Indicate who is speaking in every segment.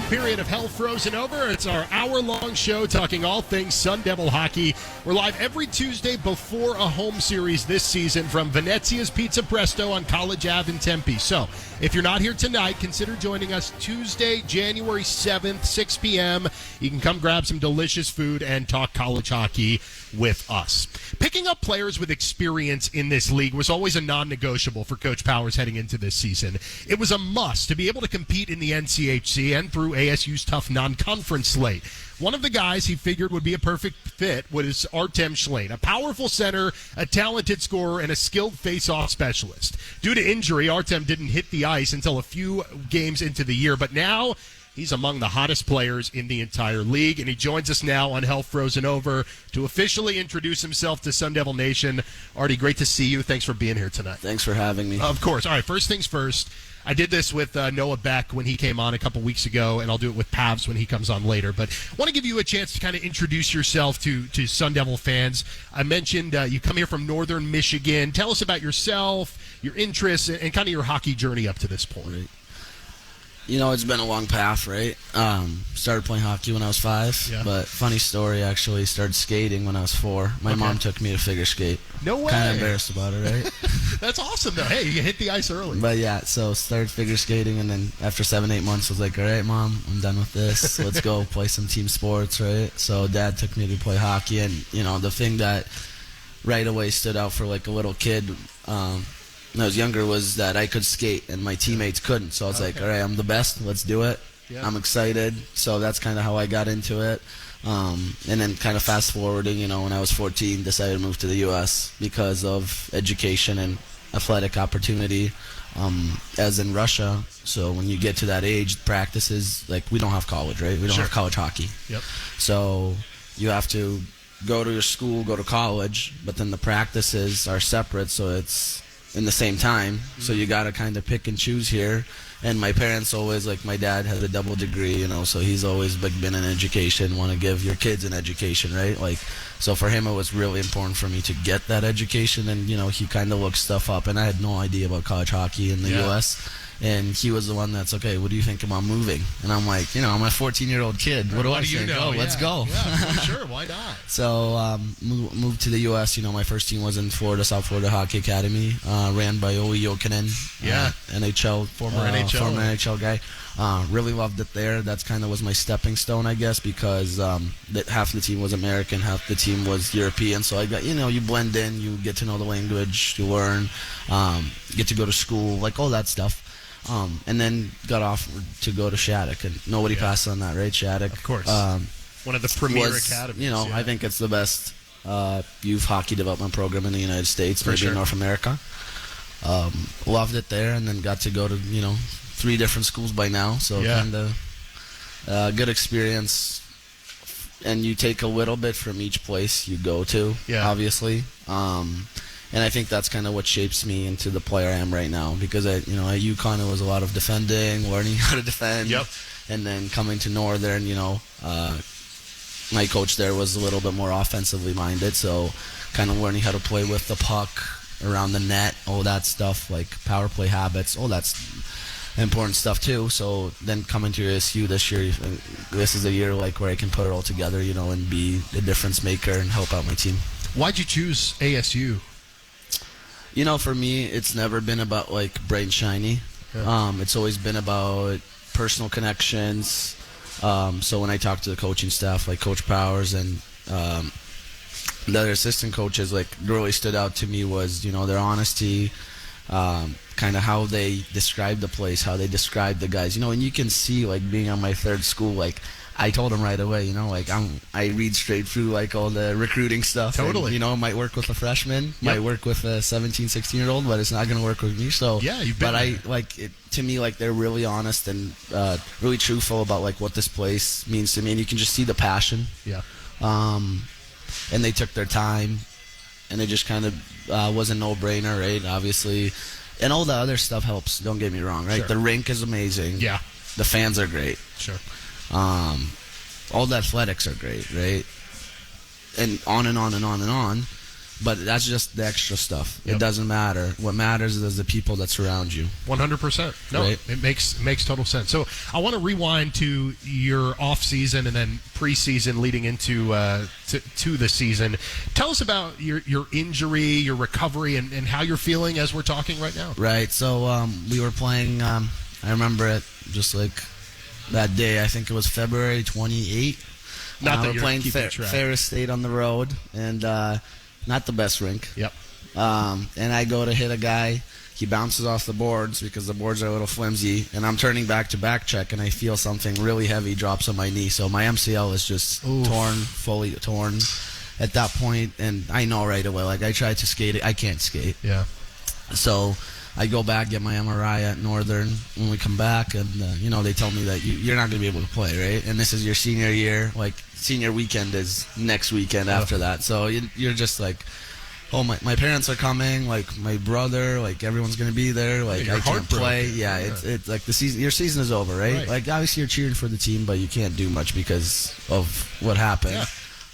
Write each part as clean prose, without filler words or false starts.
Speaker 1: period of hell frozen over. It's our hour-long show talking all things Sun Devil hockey. We're live every Tuesday before a home series this season from Venezia's Pizza Presto on College Ave in Tempe. So if you're not here tonight, consider joining us Tuesday, January 7th, 6 p.m. You can come grab some delicious food and talk college hockey with us. Picking up players with experience in this league was always a non-negotiable for Coach Powers heading into this season. It was a must to be able to compete in the NCHC and through ASU's tough non-conference slate. One of the guys he figured would be a perfect fit was Artem Shlaine, a powerful center, a talented scorer, and a skilled face-off specialist. Due to injury, Artem didn't hit the ice until a few games into the year, but now he's among the hottest players in the entire league, and he joins us now on Hell Frozen Over to officially introduce himself to Sun Devil Nation. Artie, great to see you. Thanks for being here tonight.
Speaker 2: Thanks for having me.
Speaker 1: Of course. All right, first things first. I did this with Noah Beck when he came on a couple weeks ago, and I'll do it with Pavs when he comes on later. But I want to give you a chance to kind of introduce yourself to Sun Devil fans. I mentioned you come here from northern Michigan. Tell us about yourself, your interests, and kind of your hockey journey up to this point.
Speaker 2: Right. You know, it's been a long path, right? Started playing hockey when I was 5, but funny story, actually, started skating when I was 4. My mom took me to figure skate.
Speaker 1: No way.
Speaker 2: Kind of embarrassed about it, right?
Speaker 1: That's awesome, though. Hey, you hit the ice early.
Speaker 2: But yeah, so started figure skating, and then after 7-8 months, I was like, all right, Mom, I'm done with this. Let's go play some team sports, right? So Dad took me to play hockey, and, you know, the thing that right away stood out for, like, a little kid, when I was younger was that I could skate and my teammates couldn't. So I was like, all right, I'm the best. Let's do it. Yeah. I'm excited. So that's kind of how I got into it. And then kind of fast forwarding, you know, when I was 14, decided to move to the U.S. because of education and athletic opportunity, as in Russia. So when you get to that age, practices, like we don't have college, right? We don't have college hockey.
Speaker 1: Yep.
Speaker 2: So you have to go to your school, go to college, but then the practices are separate, so it's in the same time, so you got to kind of pick and choose here. And my parents always, like my dad has a double degree, you know, so he's always like been in education, want to give your kids an education, right? Like, so for him it was really important for me to get that education, and you know, he kind of looked stuff up, and I had no idea about college hockey in the U.S., and he was the one that's, okay, what do you think about moving? And I'm like, you know, I'm a 14-year-old kid. What do I think?
Speaker 1: You know?
Speaker 2: Let's go.
Speaker 1: Yeah, sure, why not?
Speaker 2: So moved to the U.S. You know, my first team was in Florida, South Florida Hockey Academy, ran by Olli Jokinen, NHL, former NHL guy. Really loved it there. That's kind of was my stepping stone, I guess, because half the team was American, half the team was European. So I got, you know, you blend in, you get to know the language, you learn, get to go to school, like all that stuff. And then got offered to go to Shattuck, and nobody passed on that, right? Shattuck,
Speaker 1: of course, one of the premier academies.
Speaker 2: You know, I think it's the best youth hockey development program in the United States, maybe in North America. Loved it there, and then got to go to 3 different schools by now, so kind of good experience. And you take a little bit from each place you go to, obviously. And I think that's kind of what shapes me into the player I am right now, because at UConn it was a lot of defending, learning how to defend, and then coming to Northern, my coach there was a little bit more offensively minded, so kind of learning how to play with the puck around the net, all that stuff, like power play habits, all that's important stuff too. So then coming to ASU this year, this is a year like where I can put it all together, and be a difference maker and help out my team.
Speaker 1: Why'd you choose ASU?
Speaker 2: For me, it's never been about like bright and shiny. It's always been about personal connections. So when I talk to the coaching staff, like Coach Powers and the other assistant coaches, like really stood out to me was, their honesty, kind of how they describe the place, how they describe the guys, and you can see, like, being on my 3rd school, like, I told them right away, like, I read straight through, like, all the recruiting stuff.
Speaker 1: Totally.
Speaker 2: And, might work with a freshman, might work with a 17, 16-year-old, but it's not going to work with me. So, to me, like, they're really honest and really truthful about, like, what this place means to me. And you can just see the passion.
Speaker 1: Yeah.
Speaker 2: And they took their time, and it just kind of was a no-brainer, right? Obviously. And all the other stuff helps, don't get me wrong, right? Sure. The rink is amazing.
Speaker 1: Yeah.
Speaker 2: The fans are great.
Speaker 1: Sure.
Speaker 2: All the athletics are great, right? And on and on and on and on. But that's just the extra stuff.
Speaker 1: Yep.
Speaker 2: It doesn't matter. What matters is the people that surround you.
Speaker 1: 100%. No,
Speaker 2: right?
Speaker 1: It makes total sense. So I want to rewind to your off season and then preseason leading into to the season. Tell us about your injury, your recovery, and how you're feeling as we're talking right now.
Speaker 2: Right. So we were playing. I remember it just like that day. I think it was February 28th.
Speaker 1: Not that
Speaker 2: we're
Speaker 1: you're
Speaker 2: playing
Speaker 1: keeping track.
Speaker 2: Ferris State on the road, and not the best rink.
Speaker 1: Yep.
Speaker 2: And I go to hit a guy. He bounces off the boards because the boards are a little flimsy, and I'm turning back to back check, and I feel something really heavy drops on my knee. So my MCL is just fully torn at that point, and I know right away. Like I tried to skate it, I can't skate.
Speaker 1: Yeah. So
Speaker 2: I go back, get my MRI at Northern when we come back, and they tell me that you're not going to be able to play, right? And this is your senior year. Like senior weekend is next weekend after that, so you're just like, oh my parents are coming, like my brother, like everyone's going to be there, like I can't play. Yeah, it's like the season. Your season is over, right? Like obviously you're cheering for the team, but you can't do much because of what happened.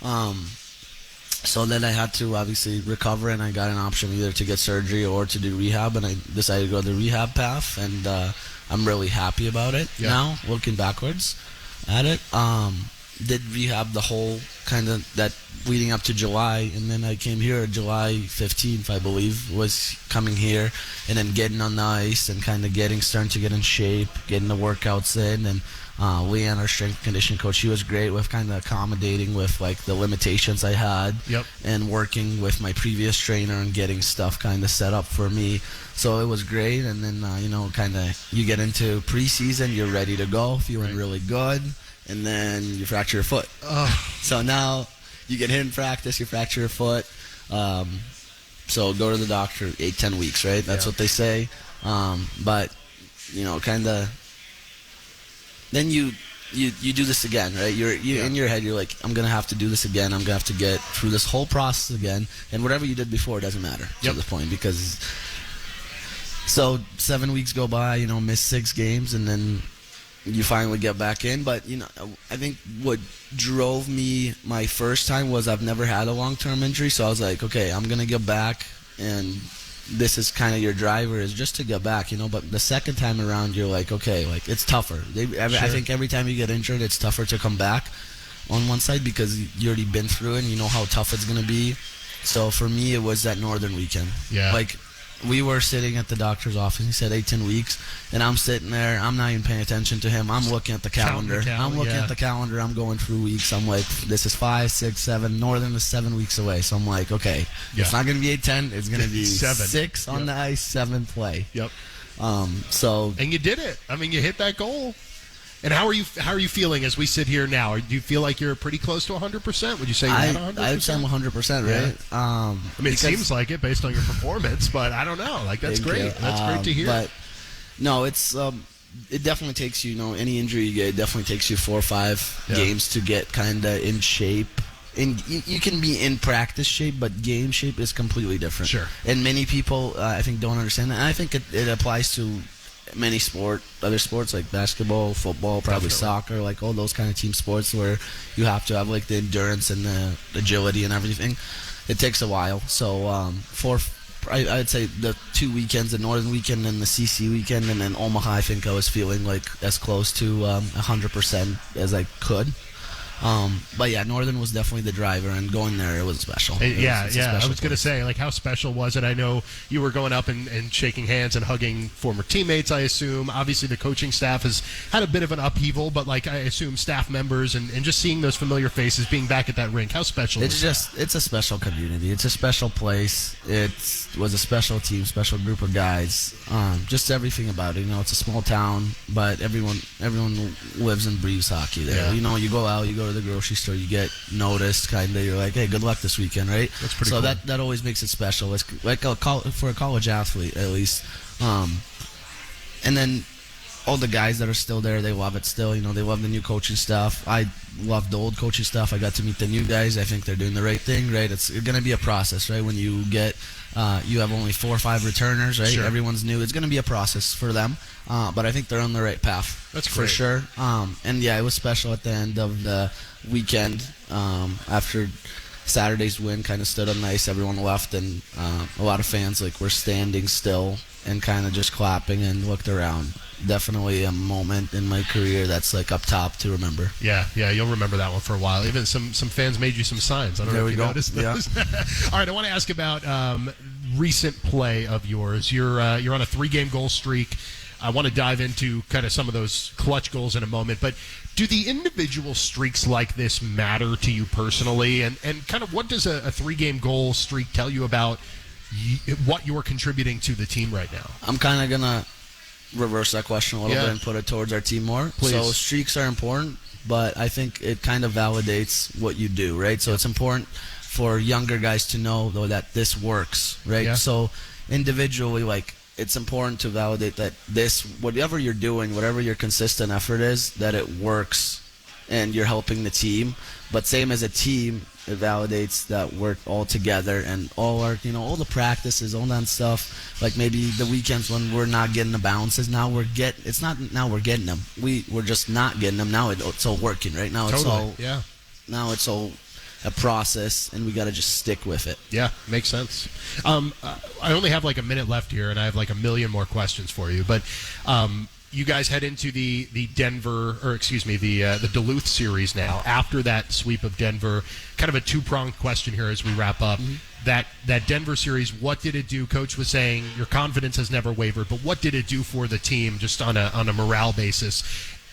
Speaker 2: Yeah. So then I had to obviously recover, and I got an option either to get surgery or to do rehab, and I decided to go the rehab path, and I'm really happy about it now, looking backwards at it. Did rehab the whole kind of that leading up to July, and then I came here July 15th, I believe, was coming here, and then getting on the ice and kind of starting to get in shape, getting the workouts in, and Leanne, our strength conditioning coach, she was great with kind of accommodating with like the limitations I had, and working with my previous trainer and getting stuff kind of set up for me. So it was great, and then kind of you get into preseason, you're ready to go, feeling really good, and then you fracture your foot. So now you get hit in practice, you fracture your foot. So go to the doctor 8-10 weeks, right? That's what they say. But kind of. Then you do this again, right? You're in your head. You're like, I'm gonna have to do this again. I'm gonna have to get through this whole process again. And whatever you did before doesn't matter to this point, because. So 7 weeks go by, miss 6 games, and then you finally get back in. But I think what drove me my first time was I've never had a long-term injury, so I was like, okay, I'm gonna get back, and this is kind of your driver, is just to get back, but the second time around you're like, okay, like it's tougher. I think every time you get injured it's tougher to come back on one side because you already been through it and you know how tough it's going to be. So for me it was that Northern weekend. Like we were sitting at the doctor's office. He said 8-10 weeks, and I'm sitting there. I'm not even paying attention to him. I'm looking at the calendar. I'm looking at the calendar. I'm going through weeks. I'm like, this is 5, 6, 7. Northern is 7 weeks away. So I'm like, okay, it's not going to be 8-10. It's going to be 6 on the ice, 7 play. And
Speaker 1: you did it. I mean, you hit that goal. And how are you feeling as we sit here now? Do you feel like you're pretty close to 100%? Would you say you're at 100%?
Speaker 2: I would say I'm 100%, right?
Speaker 1: I mean, it seems like it based on your performance, but I don't know. Like, that's great. That's great to hear.
Speaker 2: But no, it's it definitely takes you, any injury you get, it definitely takes you 4 or 5 games to get kind of in shape. And you can be in practice shape, but game shape is completely different.
Speaker 1: Sure.
Speaker 2: And many people, I think, don't understand that. And I think it applies to many other sports like basketball, football, probably soccer, like all those kind of team sports where you have to have like the endurance and the agility and everything. It takes a while. So I'd say the 2 weekends, the Northern weekend and the CC weekend, and then Omaha, I think I was feeling like as close to 100% as I could. But yeah, Northern was definitely the driver, and going there, it was special.
Speaker 1: I was going to say, like, how special was it? I know you were going up and shaking hands and hugging former teammates, I assume. Obviously, the coaching staff has had a bit of an upheaval, but, like, I assume staff members and just seeing those familiar faces, being back at that rink, how special was that?
Speaker 2: It's a special community. It's a special place. It was a special team, special group of guys. Just everything about it. It's a small town, but everyone lives and breathes hockey there. You go out, you go to the grocery store, you get noticed, kind of. You're like, hey, good luck this weekend, right?
Speaker 1: That's pretty cool.
Speaker 2: That always makes it special. It's like for a college athlete, at least. And then all the guys that are still there, they love it still. They love the new coaching staff. I love the old coaching staff. I got to meet the new guys. I think they're doing the right thing, right? It's going to be a process, right? When you get, you have only 4 or 5 returners, right? Sure. Everyone's new. It's going to be a process for them. But I think they're on the right path.
Speaker 1: That's great.
Speaker 2: For sure. And yeah, it was special at the end of the weekend. After Saturday's win kind of stood on ice. Everyone left, and a lot of fans were standing still and kind of just clapping and looked around. Definitely a moment in my career that's up top to remember.
Speaker 1: Yeah, you'll remember that one for a while. Even some fans made you some signs. I don't know if you noticed those. Yeah. All right, I want to ask about recent play of yours. You're on a 3-game goal streak. I want to dive into kind of some of those clutch goals in a moment, but do the individual streaks like this matter to you personally? And kind of what does a 3-game goal streak tell you about what you're contributing to the team right now?
Speaker 2: I'm kind of going to reverse that question a little bit and put it towards our team more.
Speaker 1: Please.
Speaker 2: So streaks are important, but I think it kind of validates what you do, right? So it's important for younger guys to know, though, that this works, right?
Speaker 1: Yeah.
Speaker 2: So individually, it's important to validate that this, whatever you're doing, whatever your consistent effort is, that it works and you're helping the team. But same as a team, it validates that we're all together and all our, all the practices, all that stuff. Maybe the weekends when we're not getting the bounces, now we're getting them. We're just not getting them. Now it's all working, right? Now it's all, now it's all a process, and we got to just stick with it.
Speaker 1: Yeah, makes sense. I only have a minute left here, and I have a million more questions for you. But you guys head into the Duluth series now. After that sweep of Denver, kind of a two-pronged question here as we wrap up. Mm-hmm. That Denver series, what did it do? Coach was saying your confidence has never wavered, but what did it do for the team just on a morale basis?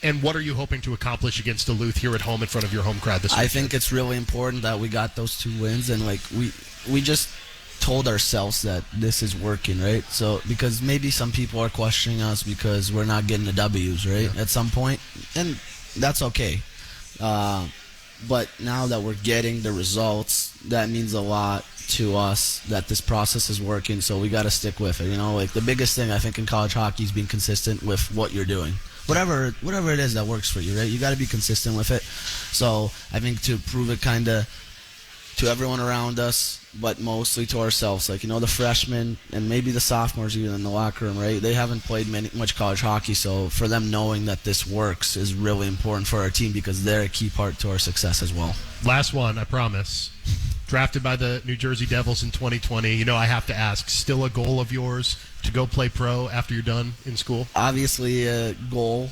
Speaker 1: And what are you hoping to accomplish against Duluth here at home in front of your home crowd this week?
Speaker 2: I think it's really important that we got those 2 wins, and we just told ourselves that this is working, right? So because maybe some people are questioning us because we're not getting the W's, right? Yeah. At some point, and that's okay. But now that we're getting the results, that means a lot to us that this process is working. So we got to stick with it. The biggest thing I think in college hockey is being consistent with what you're doing. Whatever it is that works for you, right? You got to be consistent with it. So I think to prove it kind of to everyone around us, but mostly to ourselves. The freshmen and maybe the sophomores even in the locker room, right? They haven't played much college hockey, so for them knowing that this works is really important for our team because they're a key part to our success as well.
Speaker 1: Last one, I promise. Drafted by the New Jersey Devils in 2020. I have to ask, still a goal of yours to go play pro after you're done in school?
Speaker 2: Obviously a goal.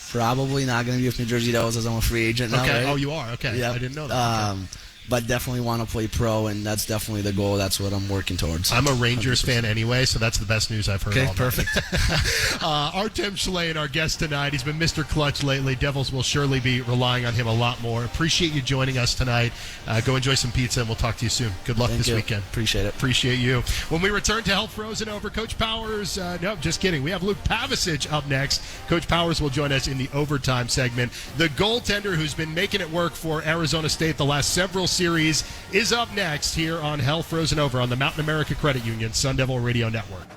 Speaker 2: Probably not going to be with New Jersey Devils as I'm a free agent now.
Speaker 1: Okay.
Speaker 2: Right?
Speaker 1: Oh, you are? Okay. Yep. I didn't know that. Okay.
Speaker 2: But definitely want to play pro, and that's definitely the goal. That's what I'm working towards.
Speaker 1: I'm a Rangers 100%. Fan anyway, so that's the best news I've heard all night.
Speaker 2: Perfect.
Speaker 1: Artem Shlaine, our guest tonight. He's been Mr. Clutch lately. Devils will surely be relying on him a lot more. Appreciate you joining us tonight. Go enjoy some pizza, and we'll talk to you soon. Good luck this weekend.
Speaker 2: Appreciate it.
Speaker 1: Appreciate you. When we return to Hell Frozen Over, Coach Powers, no, just kidding. We have Luke Pavicic up next. Coach Powers will join us in the overtime segment. The goaltender who's been making it work for Arizona State the last several series is up next here on Hell Frozen Over on the Mountain America Credit Union Sun Devil Radio Network.